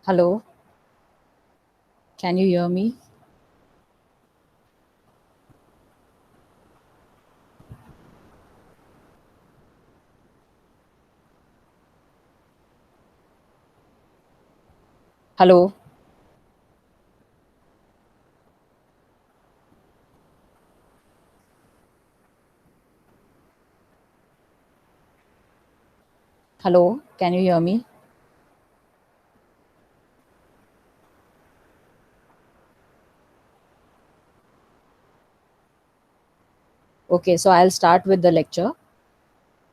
Hello, can you hear me? Hello, hello, can you hear me? Okay, so I'll start with the lecture.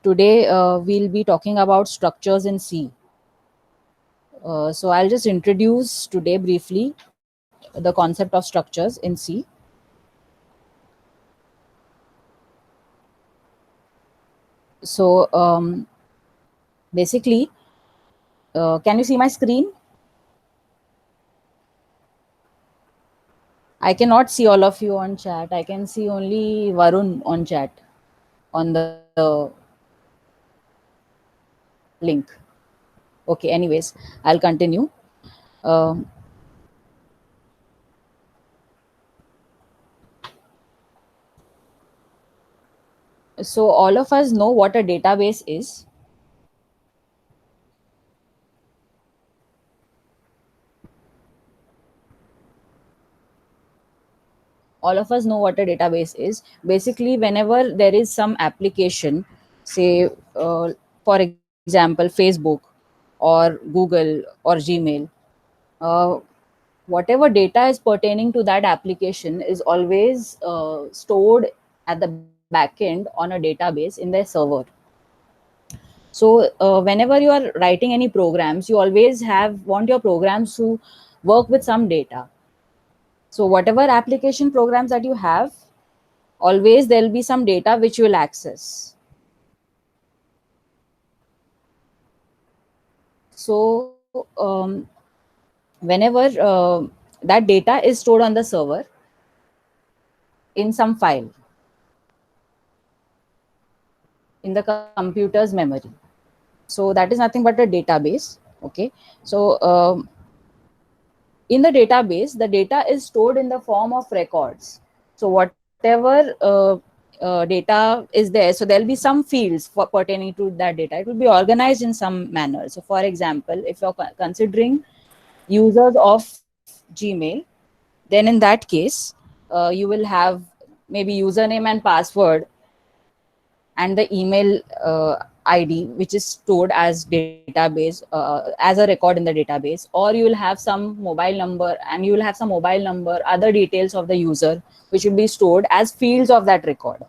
Today, we'll be talking about structures in C. So I'll just introduce today briefly the concept of structures in C. So basically, can you see my screen? I cannot see all of you on chat. I can see only Varun on chat on the link. Okay, anyways, I'll continue. Um so all of us know what a database is. All of us know what a database is. Basically, whenever there is some application, say, for example, Facebook or Google or Gmail, uh, whatever data is pertaining to that application is always stored at the back end on a database in their server. So whenever you are writing any programs, you always have want your programs to work with some data. So whatever application programs that you have, always there will be some data which you will access. So whenever that data is stored on the server in some file in the computer's memory, so that is nothing but a database. Okay, so in the database the data is stored in the form of records. So whatever data is there, so there'll be some fields for pertaining to that data. It will be organized in some manner. So for example, if you're considering users of Gmail, then in that case you will have maybe username and password and the email id which is stored as database, as a record in the database, or you will have some mobile number, and you will have some mobile number, other details of the user which will be stored as fields of that record.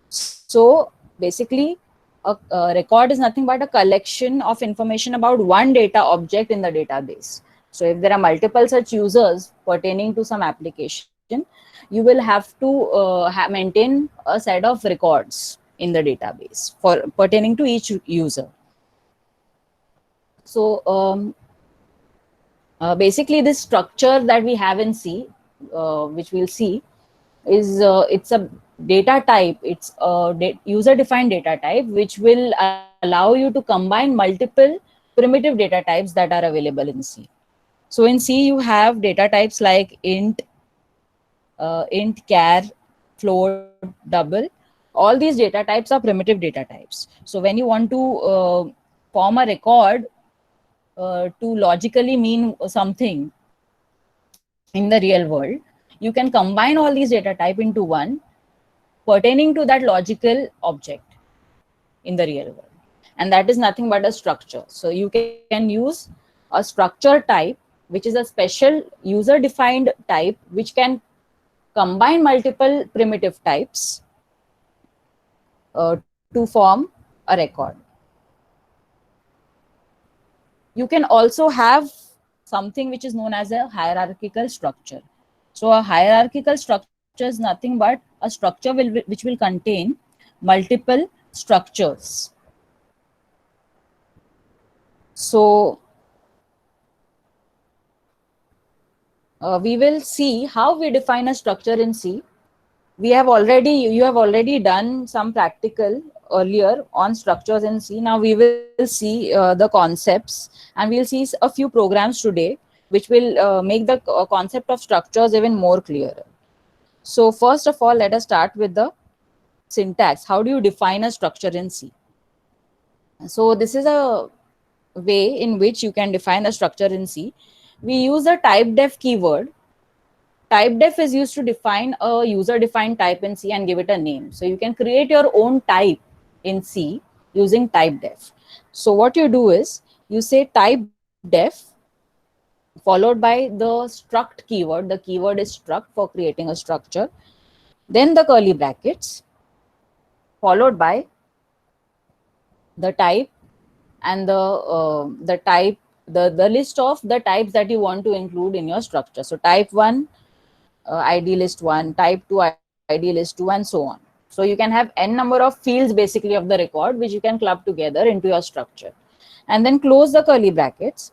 So basically, a record is nothing but a collection of information about one data object in the database. So if there are multiple such users pertaining to some application, you will have to maintain a set of records in the database for pertaining to each user. So basically, this structure that we have in C, which we'll see, is it's a data type. It's a user defined data type which will allow you to combine multiple primitive data types that are available in C. So in C you have data types like int, char, float, double. All these data types are primitive data types. So when you want to form a record to logically mean something in the real world, you can combine all these data type into one pertaining to that logical object in the real world. And that is nothing but a structure. So you can use a structure type, which is a special user defined type which can combine multiple primitive types to form a record. You can also have something which is known as a hierarchical structure. So a hierarchical structure is nothing but a structure which will contain multiple structures. So we will see how we define a structure in C. you have already done some practical earlier on structures in C. Now we will see the concepts, and we'll see a few programs today which will make the concept of structures even more clearer. So first of all, let us start with the syntax. How do you define a structure in C? So this is a way in which you can define a structure in C. We use the typedef keyword. Typedef is used to define a user defined type in C and give it a name. So you can create your own type in C using typedef. So what you do is you say typedef followed by the struct keyword. The keyword is struct for creating a structure. Then the curly brackets followed by the type and the type, the list of the types that you want to include in your structure. So type 1 id list 1, type 2 id list 2, and so on. So you can have n number of fields basically of the record which you can club together into your structure, and then close the curly brackets,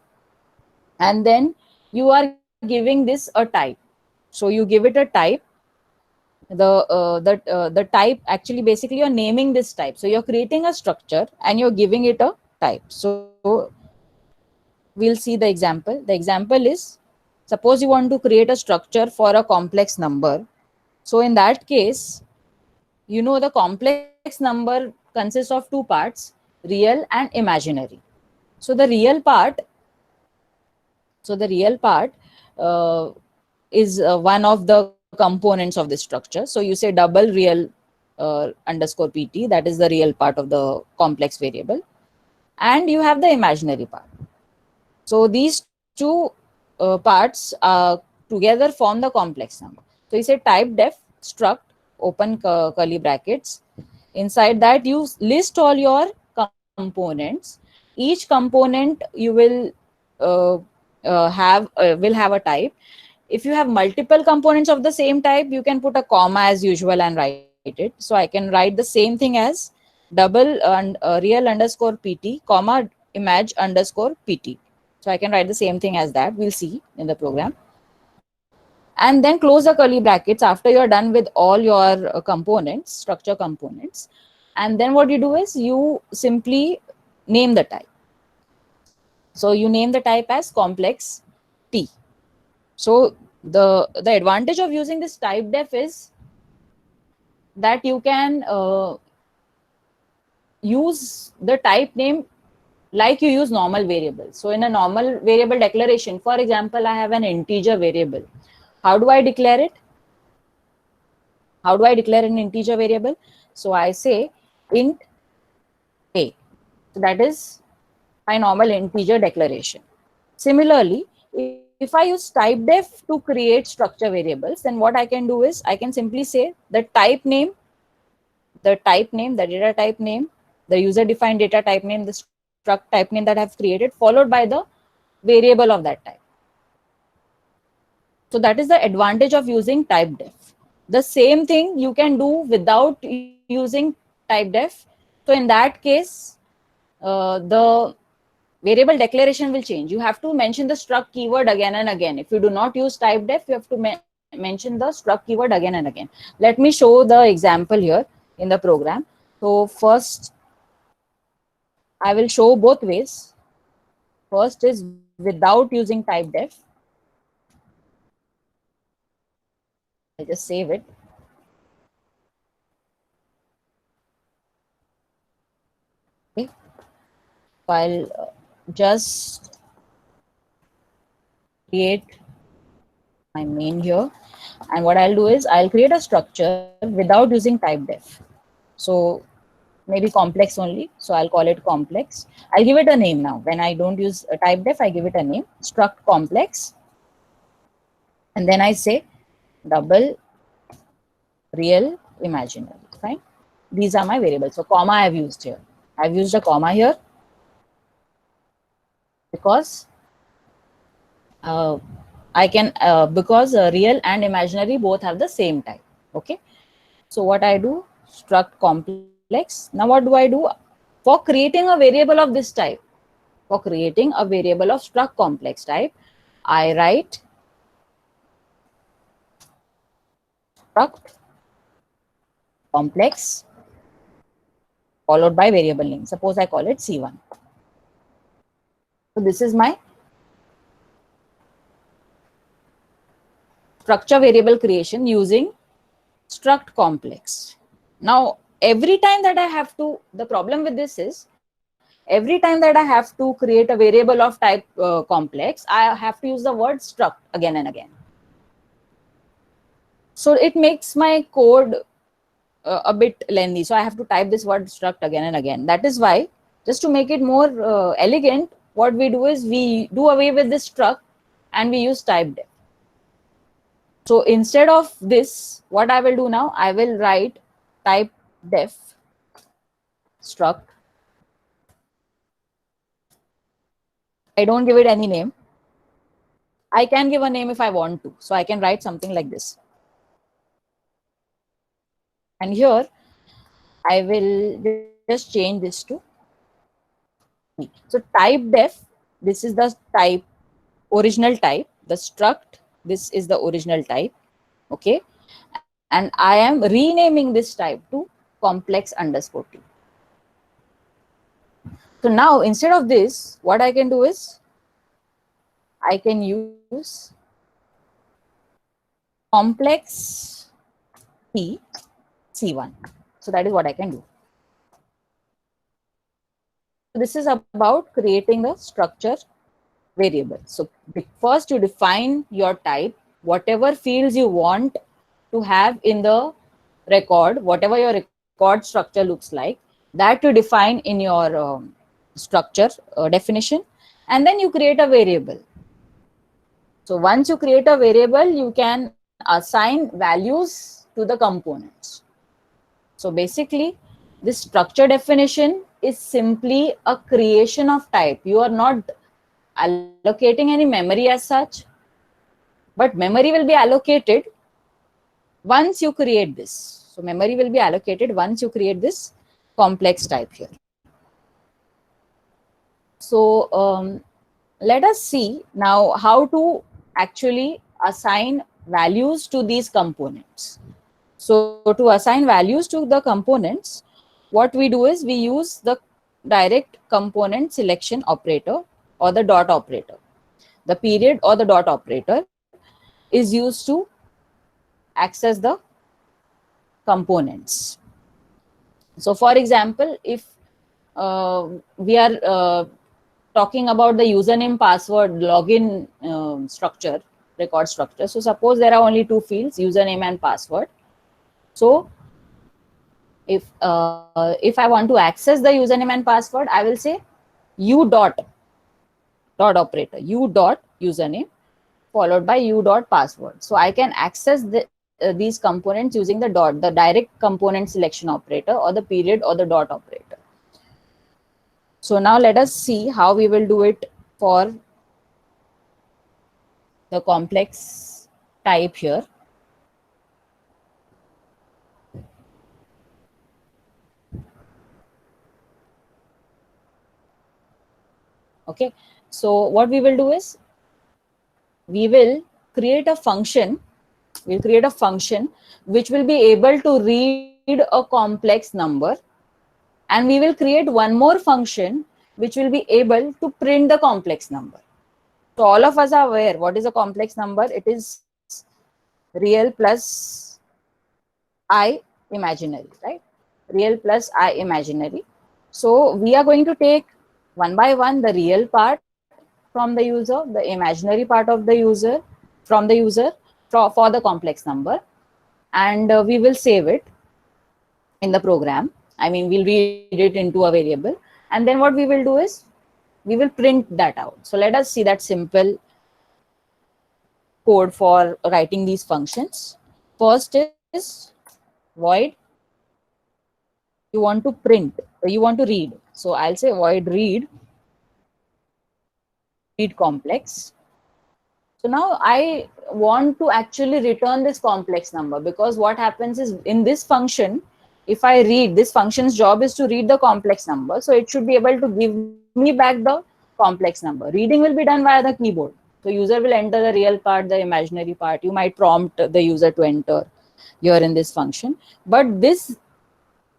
and then you are giving this a type. So you give it a type. The type, actually basically you're naming this type. So you're creating a structure and you're giving it a type. So we'll see the example. The example is, suppose you want to create a structure for a complex number. So in that case, you know, the complex number consists of two parts, real and imaginary. So the real part uh, is one of the components of this structure. So you say double real underscore pt, that is the real part of the complex variable, and you have the imaginary part. So these two parts together form the complex number. So you say type def struct open curly brackets. Inside that you list all your components. Each component you uh, will have a type. If you have multiple components of the same type, you can put a comma as usual and write it. So I can write the same thing as double and real underscore pt comma image underscore pt. So I can write the same thing as that. We'll see in the program. And then close the curly brackets after you're done with all your components, structure components. And then what you do is you simply name the type. So you name the type as complex T. So the advantage of using this type def is that you can use the type name like you use normal variables. So in a normal variable declaration, for example, I have an integer variable. How do I declare it? How do I declare an integer variable? So I say int a. So that is my normal integer declaration. Similarly, if I use typedef to create structure variables, then what I can do is I can simply say the type name, the data type name, the user defined data type name, the struct type name that I've created, followed by the variable of that type. So that is the advantage of using typedef. The same thing you can do without using typedef. So in that case, the variable declaration will change. You have to mention the struct keyword again and again. If you do not use typedef, you have to mention the struct keyword again and again. Let me show the example here in the program. So first, I will show both ways. First is without using typedef. I'll just save it. Okay. So I'll just create my main here. And what I'll do is I'll create a structure without using typedef. So maybe complex only. So I'll call it complex. I'll give it a name now. When I don't use a typedef, I give it a name, struct complex. And then I say double real imaginary. Fine. These are my variables. So comma I have used here. I've used a comma here because I can because real and imaginary both have the same type. Okay. So what I do, struct complex. Now what do I do? For creating a variable of this type, for creating a variable of struct complex type, I write struct complex followed by variable name. Suppose I call it C1. So this is my structure variable creation using struct complex. Now, every time that I have to, the problem with this is, every time that I have to create a variable of type complex, I have to use the word struct again and again. So it makes my code a bit lengthy. So I have to type this word struct again and again. That is why, just to make it more elegant, what we do is we do away with this struct and we use type def. So instead of this, what I will do now, I will write type def struct. I don't give it any name. I can give a name if I want to. So I can write something like this. And here I will just change this to me. So type def, this is the type, original type. The struct, this is the original type. Okay. And I am renaming this type to complex underscore t. So now instead of this, what I can do is I can use complex t C1. So that is what I can do. This is about creating a structure variable. So first you define your type, whatever fields you want to have in the record, whatever your record structure looks like, that you define in your structure definition, and then you create a variable. So once you create a variable, you can assign values to the components. So basically, this structure definition is simply a creation of type. You are not allocating any memory as such, but memory will be allocated once you create this. So memory will be allocated once you create this complex type here. So let us see now how to actually assign values to these components. So to assign values to the components, what we do is we use the direct component selection operator or the dot operator. The period or the dot operator is used to access the components. So for example, if we are talking about the username, password, login structure, record structure. So suppose there are only two fields, username and password. So if I want to access the username and password, I will say u dot operator, u dot username followed by u dot password. So I can access these components using the dot, the direct component selection operator, or the period or the dot operator. So now let us see how we will do it for the complex type here. Okay, so what we will do is we will create a function. We'll create a function which will be able to read a complex number, and we will create one more function which will be able to print the complex number. So all of us are aware what is a complex number. It is real plus I imaginary, right? Real plus I imaginary. So we are going to take one by one the real part from the user, the imaginary part of the user from the user for the complex number, and we will save it in the program. I mean, we'll read it into a variable, and then what we will do is we will print that out. So let us see that simple code for writing these functions. First is void. You want to print, you want to read. So I'll say void read complex. So now I want to actually return this complex number, because what happens is in this function, if I read, this function's job is to read the complex number. So it should be able to give me back the complex number. Reading will be done via the keyboard. So user will enter the real part, the imaginary part. You might prompt the user to enter here in this function. But this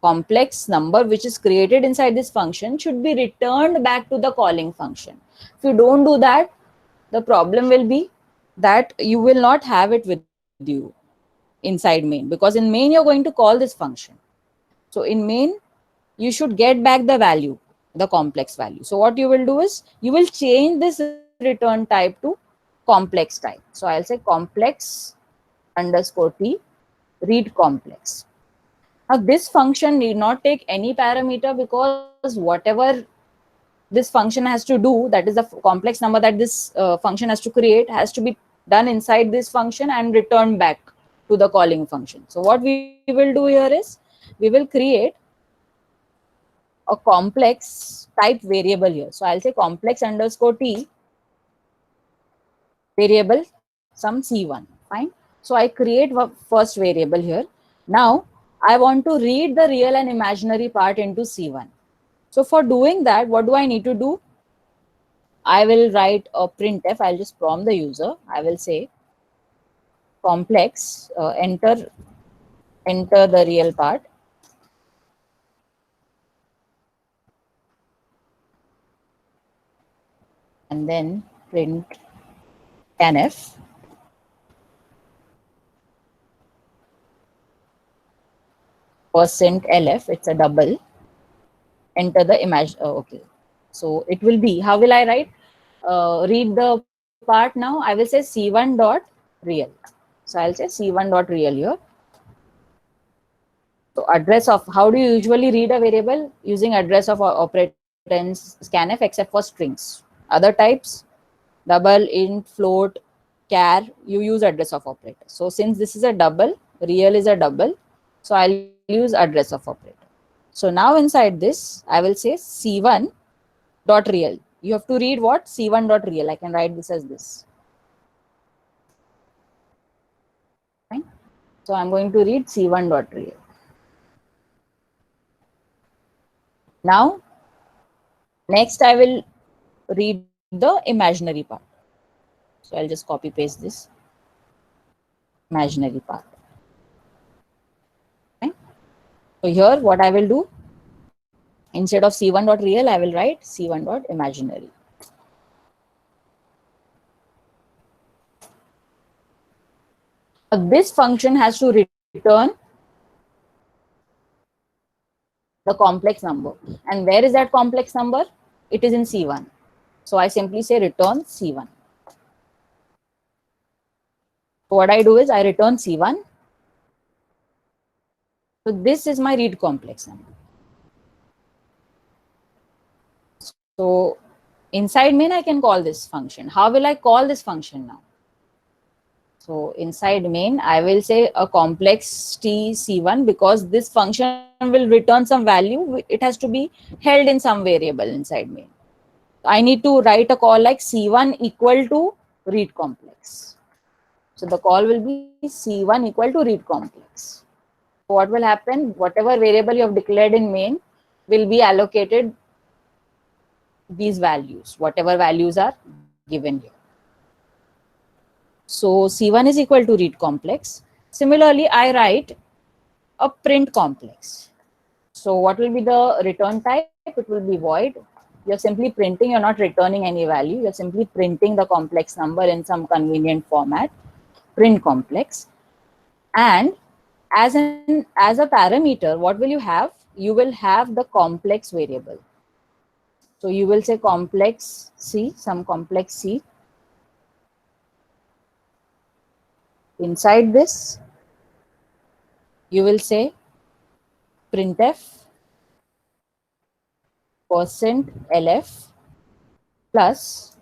complex number which is created inside this function should be returned back to the calling function. If you don't do that, the problem will be that you will not have it with you inside main, because in main you're going to call this function. So in main, you should get back the value, the complex value. So what you will do is you will change this return type to complex type. So I'll say complex underscore t read complex. Now this function need not take any parameter, because whatever this function has to do, that is the complex number that this function has to create, has to be done inside this function and returned back to the calling function. So what we will do here is we will create a complex type variable here. So I'll say complex underscore t variable some c1. Fine. So I create first variable here. Now I want to read the real and imaginary part into c1. So for doing that, what do I need to do? I will write a printf. I'll just prompt the user. I will say complex, enter the real part. And then print scanf %lf, it's a double, enter the image. Okay, so it will be, how will I write? Read the part now. I will say c1 dot real. So I'll say c1 dot real here. So address of, how do you usually read a variable? Using address of operands scanf, except for strings. Other types, double, int, float, char, you use address of operator. So since this is a double, real is a double, so I'll use address of operator. So now inside this, I will say c1 dot real. You have to read what? c1 dot real. I can write this as this. Fine. So I'm going to read c1 dot real. Now, next I will read the imaginary part. So I'll just copy paste this imaginary part. Okay. So here what I will do, instead of c1 dot real, I will write c1 dot imaginary. This function has to return the complex number. And where is that complex number? It is in c1. So I simply say return c1. So what I do is I return c1. So this is my read complex number. So inside main, I can call this function. How will I call this function now? So inside main, I will say a complex t c1, because this function will return some value. It has to be held in some variable inside main. I need to write a call like c1 equal to read complex. So the call will be c1 equal to read complex. So what will happen? Whatever variable you have declared in main will be allocated these values, whatever values are given here. So c1 is equal to read complex. Similarly, I write a print complex. So what will be the return type? It will be void. You're simply printing, you're not returning any value. You're simply printing the complex number in some convenient format, print complex. And as a parameter, what will you have? You will have the complex variable. So you will say complex C, some complex C. Inside this, you will say printf %lf plus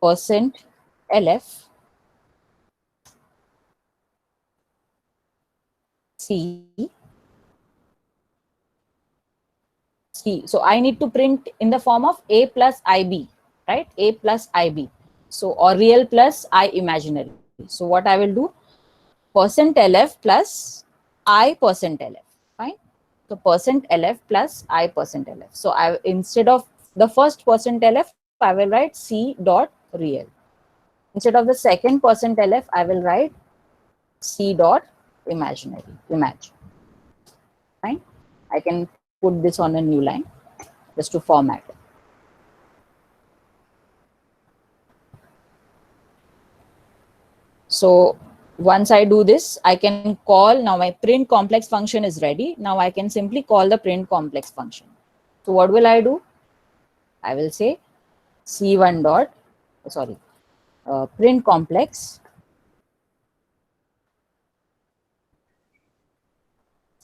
%lf C. So I need to print in the form of a plus ib, right? A plus ib. So, or real plus I imaginary. So what I will do, %lf plus I %lf. Fine. So %lf plus I %lf. So I, instead of the first %lf, I will write c dot real. Instead of the second %lf, I will write c dot imaginary, image. Fine. I can put this on a new line just to format. So once I do this, I can call, now my print complex function is ready. Now I can simply call the print complex function. So what will I do? I will say C1 dot, sorry, print complex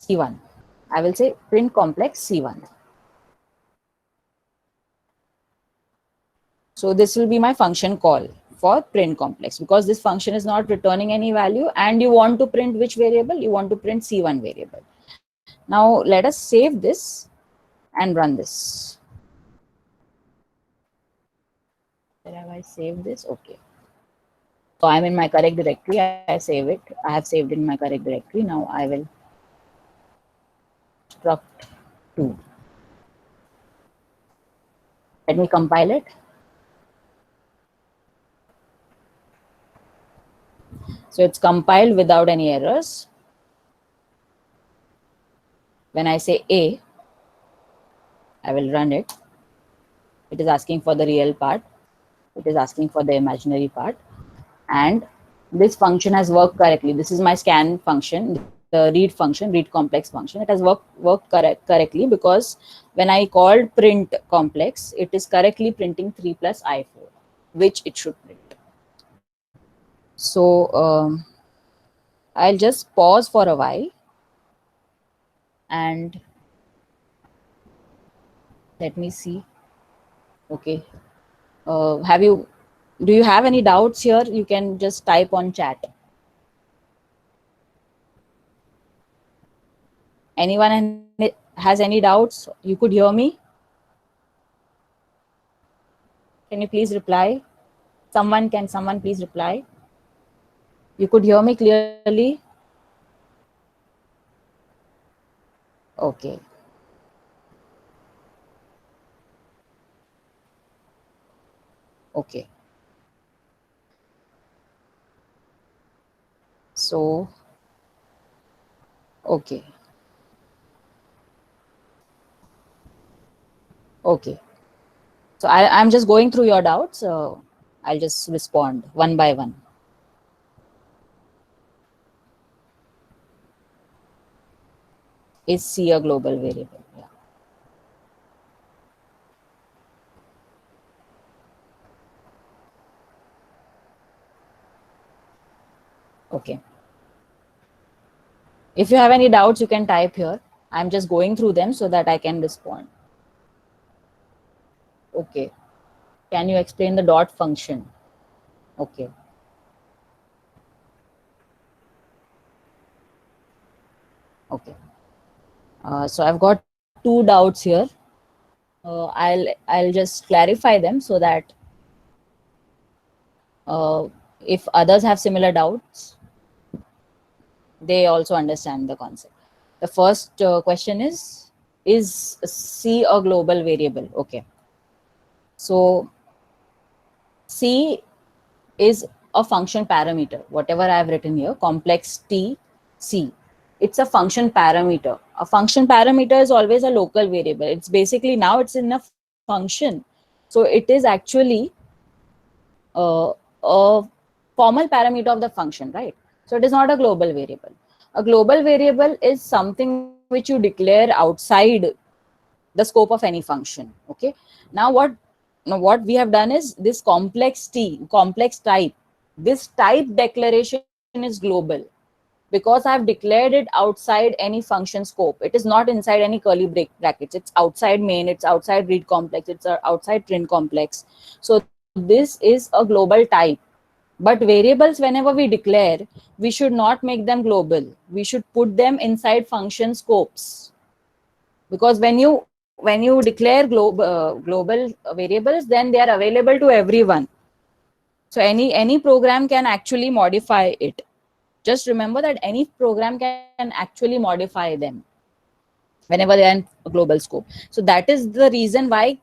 C1. I will say print complex C1. So this will be my function call for print complex, because this function is not returning any value and you want to print which variable? You want to print C1 variable. Now let us save this and run this. Where have I saved this? Okay. So I'm in my correct directory. I save it. I have saved in my correct directory. Now I will struct 2. Let me compile it. So it's compiled without any errors. When I say A, I will run it. It is asking for the real part. It is asking for the imaginary part. And this function has worked correctly. This is my scan function, the read function, read complex function. It has worked correctly, because when I called print complex, it is correctly printing 3 plus I4, which it should print. So I'll just pause for a while and let me see. Okay. Do you have any doubts here? You can just type on chat. Anyone has any doubts? You could hear me? Can you please reply? Can someone please reply? You could hear me clearly? Okay. Okay. So, okay. Okay. So I'm just going through your doubts. I'll just respond one by one. Is C a global variable? Yeah. Okay. If you have any doubts, you can type here. I'm just going through them so that I can respond. Okay. Can you explain the dot function? Okay. Okay. So I've got 2 doubts here. I'll just clarify them so that if others have similar doubts, they also understand the concept. The first question is C a global variable? Okay. So C is a function parameter. Whatever I have written here, complex T, C, it's a function parameter. A function parameter is always a local variable. It's basically, now it's in a function. So it is actually a formal parameter of the function, right? So it is not a global variable. A global variable is something which you declare outside the scope of any function. Okay. Now what we have done is this complex type. This type declaration is global because I've declared it outside any function scope. It is not inside any curly brackets. It's outside main, it's outside read complex, it's outside print complex. So this is a global type. But variables, whenever we declare, we should not make them global. We should put them inside function scopes. Because when you declare global variables, then they are available to everyone. So any program can actually modify it. Just remember that any program can actually modify them whenever they are in a global scope. So that is the reason why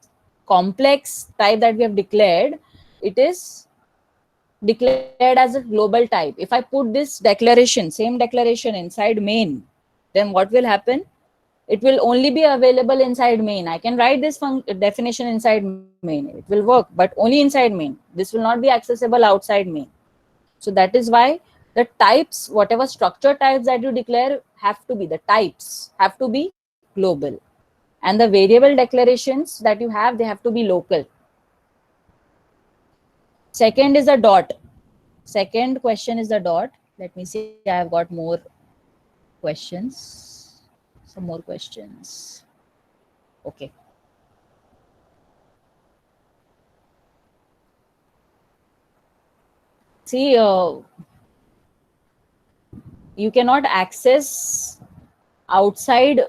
complex type that we have declared, it is declared as a global type. If I put this declaration, same declaration inside main, then what will happen? It will only be available inside main. I can write this definition inside main. It will work, but only inside main. This will not be accessible outside main. So that is why the types, whatever structure types that you declare, have to be, the types have to be global. And the variable declarations that you have, they have to be local. Second is the dot. Second question is the dot. Let me see, I have got more questions. Some more questions. Okay. See, you cannot access outside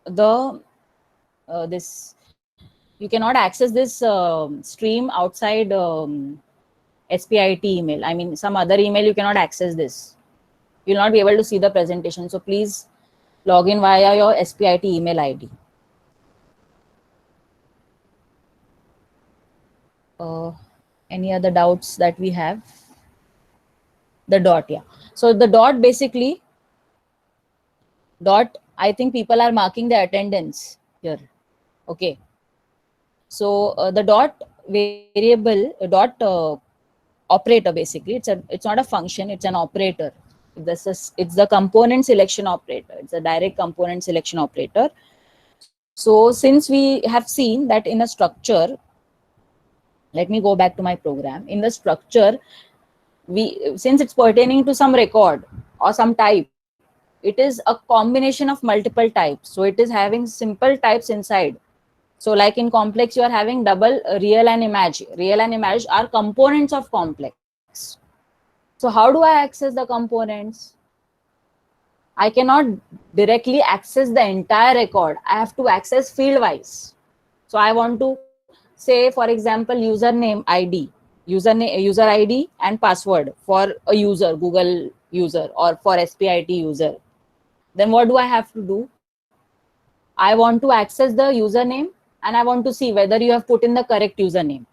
the this. You cannot access this stream outside SPIT email. I mean, some other email you cannot access this. You'll not be able to see the presentation. So please log in via your SPIT email ID. Any other doubts that we have? The dot, yeah. So the dot, basically, dot, I think people are marking the attendance here. Okay. So the dot variable, dot operator, basically, it's not a function, it's an operator. It's the component selection operator. It's a direct component selection operator. So since we have seen that in a structure, let me go back to my program. In the structure, since it's pertaining to some record or some type, it is a combination of multiple types. So it is having simple types inside. So like in complex, you are having double, real and image. Real and image are components of complex. So how do I access the components? I cannot directly access the entire record. I have to access field wise. So I want to say, for example, username ID, user ID and password for a user, Google user, or for SPIT user. Then what do I have to do? I want to access the username and I want to see whether you have put in the correct username.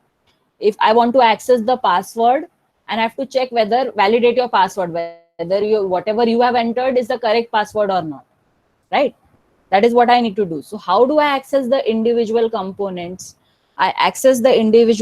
If I want to access the password, and I have to check whether, validate your password, whether whatever you have entered is the correct password or not, right? That is what I need to do. So how do I access the individual components? I access the individual